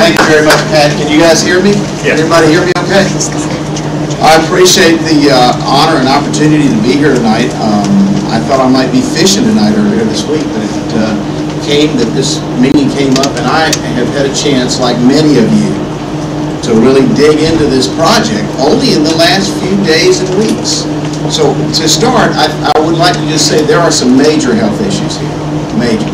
Thank you very much, Pat. Can you guys hear me? Yes. Everybody hear me okay? I appreciate the honor and opportunity to be here tonight. I thought I might be fishing tonight earlier this week, but this meeting came up, and I have had a chance, like many of you, to really dig into this project only in the last few days and weeks. So to start, I would like to just say there are some major health issues here, major.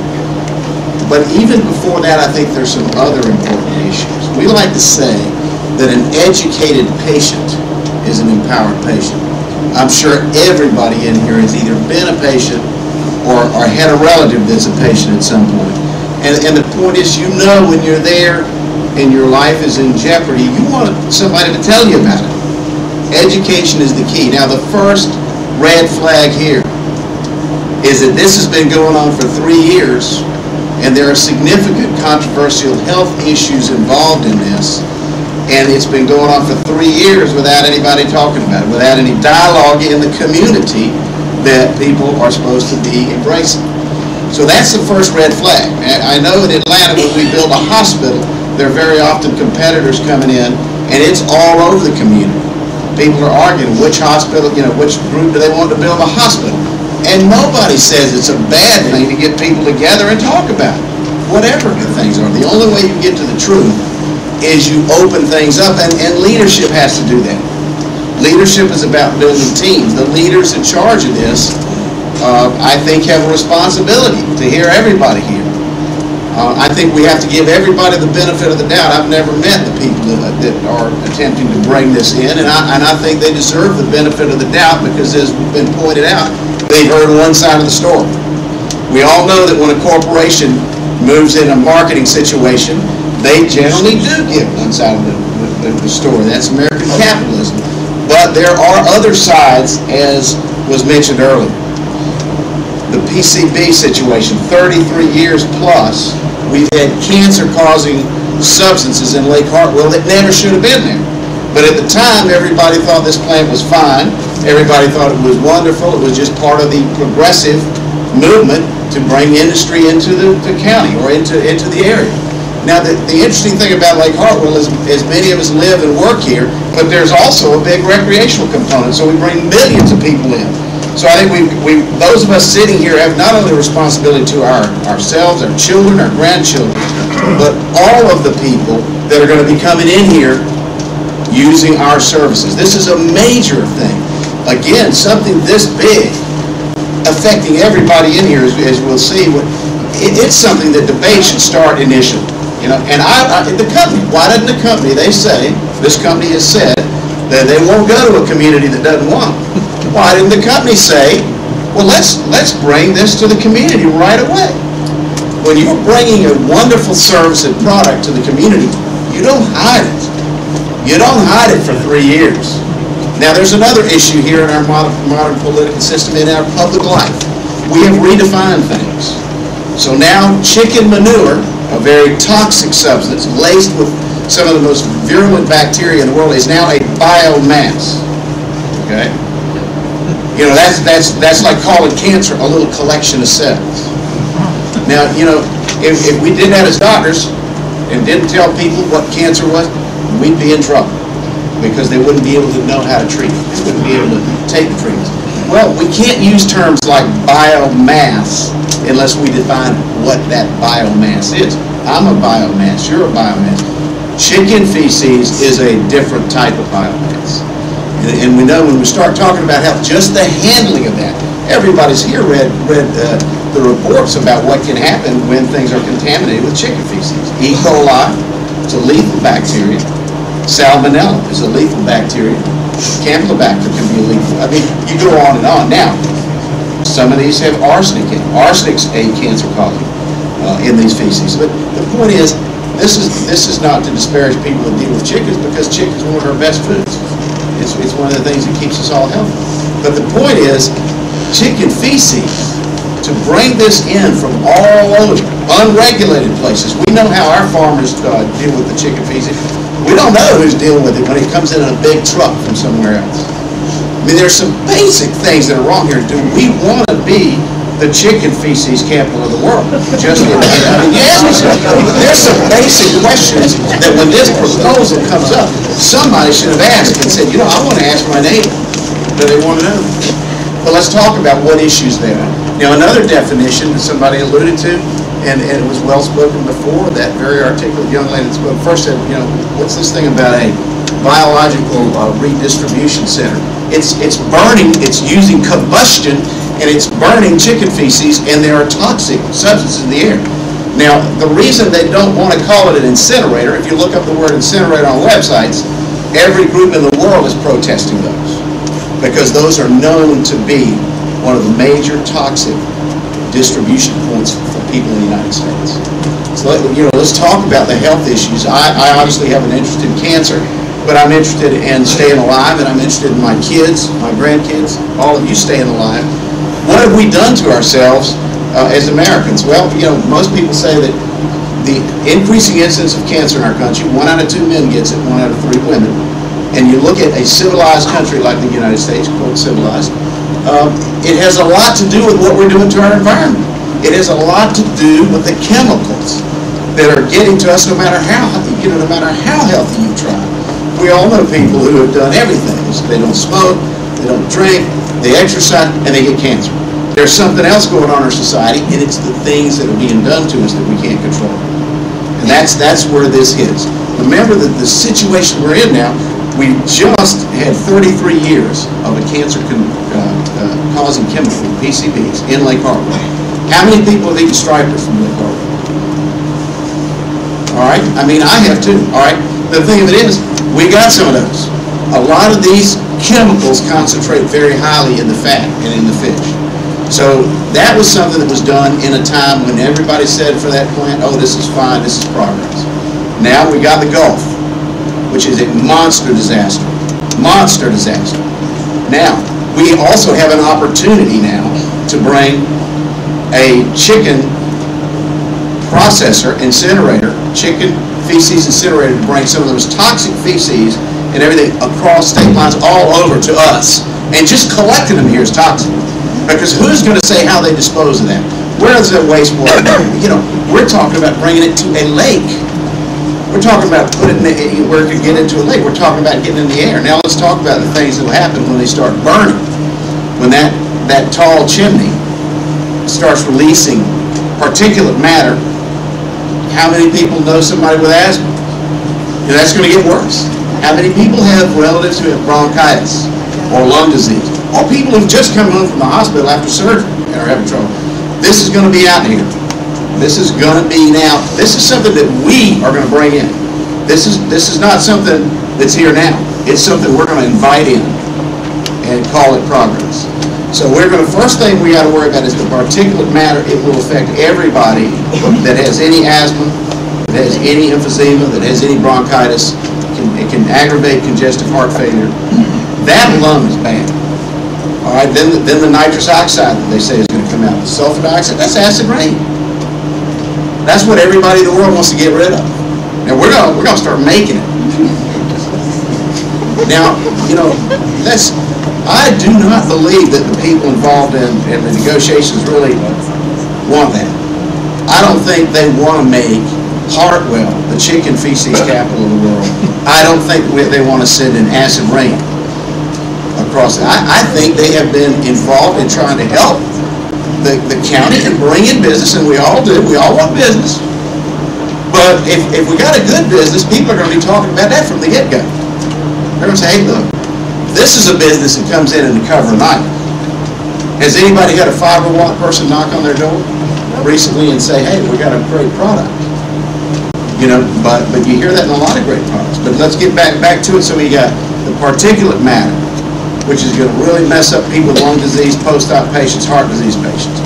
But even before that, I think there's some other important issues. We like to say that an educated patient is an empowered patient. I'm sure everybody in here has either been a patient or had a relative that's a patient at some point. And the point is, you know when you're there and your life is in jeopardy, you want somebody to tell you about it. Education is the key. Now, the first red flag here is that this has been going on for 3 years, and there are significant controversial health issues involved in this, and it's been going on for 3 years without anybody talking about it, without any dialogue in the community that people are supposed to be embracing. So that's the first red flag. I know in Atlanta when we build a hospital, there are very often competitors coming in, and it's all over the community. People are arguing which hospital, which group do they want to build a hospital. And nobody says it's a bad thing to get people together and talk about it, whatever the things are. The only way you get to the truth is you open things up, and leadership has to do that. Leadership is about building teams. The leaders in charge of this, I think, have a responsibility to hear everybody here. I think we have to give everybody the benefit of the doubt. I've never met the people that are attempting to bring this in, and I think they deserve the benefit of the doubt because, as has been pointed out, they've heard one side of the story. We all know that when a corporation moves in a marketing situation, they generally do give one side of the story. That's American capitalism. But there are other sides, as was mentioned earlier. The PCB situation, 33 years plus, we've had cancer-causing substances in Lake Hartwell that never should have been there. But at the time, everybody thought this plant was fine. Everybody thought it was wonderful. It was just part of the progressive movement to bring industry into the county or into the area. Now, the interesting thing about Lake Hartwell is many of us live and work here, but there's also a big recreational component, so we bring millions of people in. So I think those of us sitting here have not only a responsibility to ourselves, our children, our grandchildren, but all of the people that are going to be coming in here using our services. This is a major thing. Again, something this big affecting everybody in here, as we'll see. It's something that debate should start initially. And the company, why doesn't the company, this company has said that they won't go to a community that doesn't want them. Why didn't the company say, well, let's bring this to the community right away? When you're bringing a wonderful service and product to the community, you don't hide it. You don't hide it for 3 years. Now, there's another issue here in our modern political system, in our public life. We have redefined things. So now chicken manure, a very toxic substance laced with some of the most virulent bacteria in the world, is now a biomass. Okay? That's like calling cancer a little collection of cells. Now, if we did that as doctors and didn't tell people what cancer was, we'd be in trouble because they wouldn't be able to know how to treat it. They wouldn't be able to take the treatments. Well, we can't use terms like biomass unless we define what that biomass is. I'm a biomass. You're a biomass. Chicken feces is a different type of biomass. And we know when we start talking about health, just the handling of that. Everybody's here read the reports about what can happen when things are contaminated with chicken feces. E. coli, it's a lethal bacteria. Salmonella is a lethal bacteria. Campylobacter can be lethal. I mean, you go on and on. Now, some of these have arsenic in them. Arsenic's a cancer causing in these feces. But the point is, this is not to disparage people that deal with chickens, because chickens are one of our best foods. It's one of the things that keeps us all healthy. But the point is, chicken feces, to bring this in from all over, unregulated places. We know how our farmers deal with the chicken feces. We don't know who's dealing with it when it comes in a big truck from somewhere else. I mean, there's some basic things that are wrong here. Do we want to be the chicken feces capital of the world. Just, I mean, you ask me something. There's some basic questions that when this proposal comes up, somebody should have asked and said, you know, I want to ask my neighbor. Do they want to know? But let's talk about what issues there are. Now, another definition that somebody alluded to, and it was well spoken before, that very articulate young lady that spoke first said, you know, what's this thing about a biological redistribution center? It's burning, it's using combustion, and it's burning chicken feces, and there are toxic substances in the air. Now, the reason they don't want to call it an incinerator, if you look up the word incinerator on websites, every group in the world is protesting those, because those are known to be one of the major toxic distribution points for people in the United States. So, you know, let's talk about the health issues. I obviously have an interest in cancer, but I'm interested in staying alive, and I'm interested in my kids, my grandkids, all of you staying alive. What have we done to ourselves as Americans? Well, you know, most people say that the increasing incidence of cancer in our country, 1 out of 2 men gets it, 1 out of 3 women. And you look at a civilized country like the United States, quote civilized, it has a lot to do with what we're doing to our environment. It has a lot to do with the chemicals that are getting to us no matter how, you know, no matter how healthy you try. We all know people who have done everything. They don't smoke, they don't drink, they exercise, and they get cancer. There's something else going on in our society, and it's the things that are being done to us that we can't control. And that's where this hits. Remember that the situation we're in now, we just had 33 years of a cancer-causing chemical, PCBs, in Lake Harbor. How many people have eaten stripers from Lake Harbor? All right? I mean, I have too. All right? The thing of it is, we got some of those. A lot of these chemicals concentrate very highly in the fat and in the fish. So that was something that was done in a time when everybody said for that plant, oh, this is fine, this is progress. Now we got the Gulf, which is a monster disaster. Monster disaster. Now, we also have an opportunity now to bring a chicken processor, incinerator, chicken feces incinerator, to bring some of those toxic feces and everything across state lines all over to us. And just collecting them here is toxic. Because who's going to say how they dispose of that? Where is that wastewater? You know, we're talking about bringing it to a lake. We're talking about putting it where it could get into a lake. We're talking about getting in the air. Now let's talk about the things that will happen when they start burning. When that tall chimney starts releasing particulate matter, how many people know somebody with asthma? And that's going to get worse. How many people have relatives who have bronchitis or lung disease? Or people who've just come home from the hospital after surgery and are having trouble. This is going to be out here. This is going to be now. This is something that we are going to bring in. This is not something that's here now. It's something we're going to invite in and call it progress. So we're going to, first thing we got to worry about is the particulate matter. It will affect everybody that has any asthma, that has any emphysema, that has any bronchitis. It can aggravate congestive heart failure. That alone is bad. All right, then the nitrous oxide that they say is going to come out. The sulfur dioxide, that's acid rain. That's what everybody in the world wants to get rid of. Now we're going to start making it. Now, you know, I do not believe that the people involved in the negotiations really want that. I don't think they want to make Hartwell the chicken feces capital of the world. I don't think they want to send an acid rain across it. I think they have been involved in trying to help the county and bring in business, and we all do. We all want business. But if we got a good business, people are going to be talking about that from the get-go. They're going to say, hey, look, this is a business that comes in the cover of night. Has anybody had a Fibrowatt person knock on their door recently and say, hey, we got a great product? You know, but you hear that in a lot of great products. But let's get back to it. So we got the particulate matter, which is going to really mess up people with lung disease, post-op patients, heart disease patients.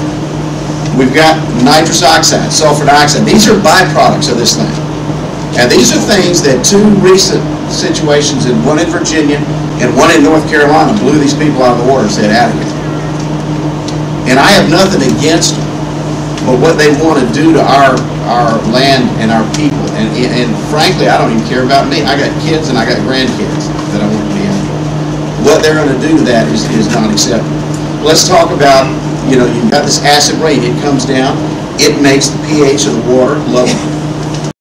We've got nitrous oxide, sulfur dioxide. These are byproducts of this thing. And these are things that two recent situations, one in Virginia and one in North Carolina, blew these people out of the water and said, out of here. And I have nothing against them, but what they want to do to our land and our people. And frankly, I don't even care about me. I got kids and I got grandkids that I want to be after. What they're going to do to that is not acceptable. Let's talk about, you know, you've got this acid rain, it comes down, it makes the pH of the water lower.